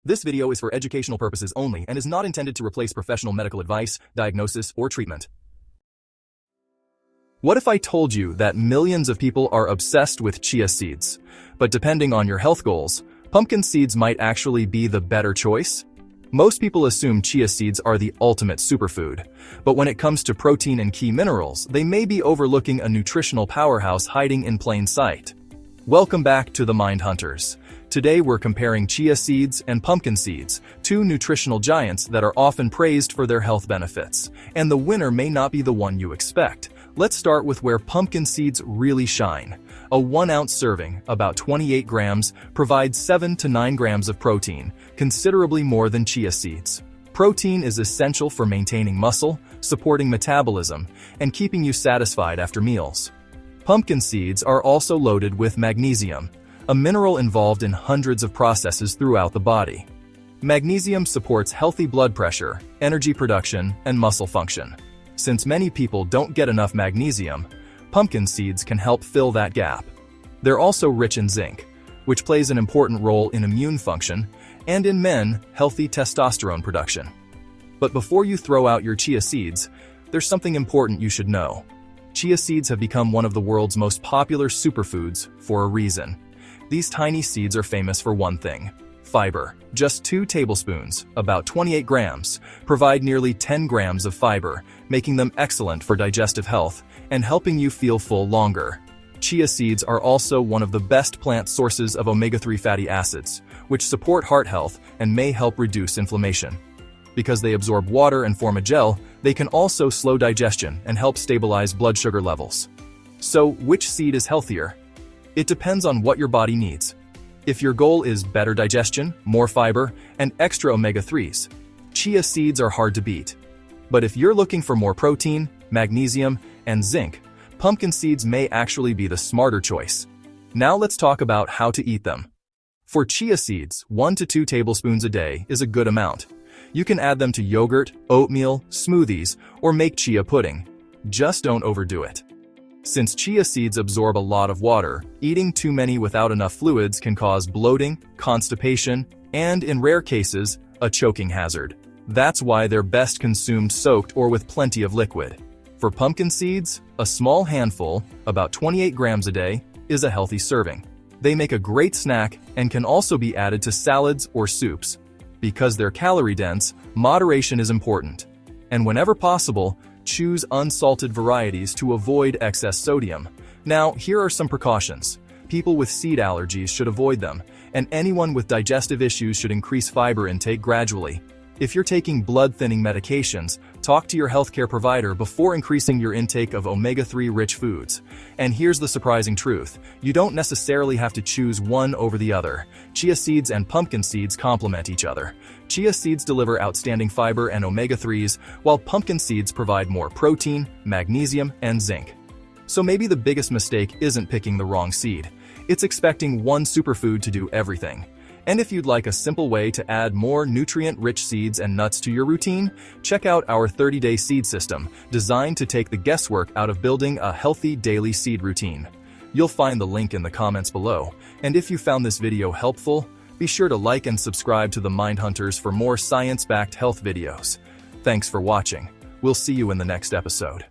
This video is for educational purposes only and is not intended to replace professional medical advice, diagnosis, or treatment. What if I told you that millions of people are obsessed with chia seeds, but depending on your health goals, pumpkin seeds might actually be the better choice? Most people assume chia seeds are the ultimate superfood, but when it comes to protein and key minerals, they may be overlooking a nutritional powerhouse hiding in plain sight. Welcome back to the Mindhunters. Today we're comparing chia seeds and pumpkin seeds, two nutritional giants that are often praised for their health benefits, and the winner may not be the one you expect. Let's start with where pumpkin seeds really shine. A 1-ounce serving, about 28 grams, provides 7 to 9 grams of protein, considerably more than chia seeds. Protein is essential for maintaining muscle, supporting metabolism, and keeping you satisfied after meals. Pumpkin seeds are also loaded with magnesium, a mineral involved in hundreds of processes throughout the body. Magnesium supports healthy blood pressure, energy production, and muscle function. Since many people don't get enough magnesium, pumpkin seeds can help fill that gap. They're also rich in zinc, which plays an important role in immune function and in men, healthy testosterone production. But before you throw out your chia seeds, there's something important you should know. Chia seeds have become one of the world's most popular superfoods for a reason. These tiny seeds are famous for one thing: fiber. Just 2 tablespoons, about 28 grams, provide nearly 10 grams of fiber, making them excellent for digestive health and helping you feel full longer. Chia seeds are also one of the best plant sources of omega-3 fatty acids, which support heart health and may help reduce inflammation. Because they absorb water and form a gel, they can also slow digestion and help stabilize blood sugar levels. So, which seed is healthier? It depends on what your body needs. If your goal is better digestion, more fiber, and extra omega-3s, chia seeds are hard to beat. But if you're looking for more protein, magnesium, and zinc, pumpkin seeds may actually be the smarter choice. Now let's talk about how to eat them. For chia seeds, 1 to 2 tablespoons a day is a good amount. You can add them to yogurt, oatmeal, smoothies, or make chia pudding. Just don't overdo it. Since chia seeds absorb a lot of water, eating too many without enough fluids can cause bloating, constipation, and, in rare cases, a choking hazard. That's why they're best consumed soaked or with plenty of liquid. For pumpkin seeds, a small handful, about 28 grams a day, is a healthy serving. They make a great snack and can also be added to salads or soups. Because they're calorie-dense, moderation is important. And whenever possible, choose unsalted varieties to avoid excess sodium. Now, here are some precautions. People with seed allergies should avoid them, and anyone with digestive issues should increase fiber intake gradually. If you're taking blood-thinning medications, talk to your healthcare provider before increasing your intake of omega-3 rich foods. And here's the surprising truth: you don't necessarily have to choose one over the other. Chia seeds and pumpkin seeds complement each other. Chia seeds deliver outstanding fiber and omega-3s, while pumpkin seeds provide more protein, magnesium, and zinc. So maybe the biggest mistake isn't picking the wrong seed. It's expecting one superfood to do everything. And if you'd like a simple way to add more nutrient-rich seeds and nuts to your routine, check out our 30-day seed system, designed to take the guesswork out of building a healthy daily seed routine. You'll find the link in the comments below. And if you found this video helpful, be sure to like and subscribe to the Mindhunters for more science-backed health videos. Thanks for watching. We'll see you in the next episode.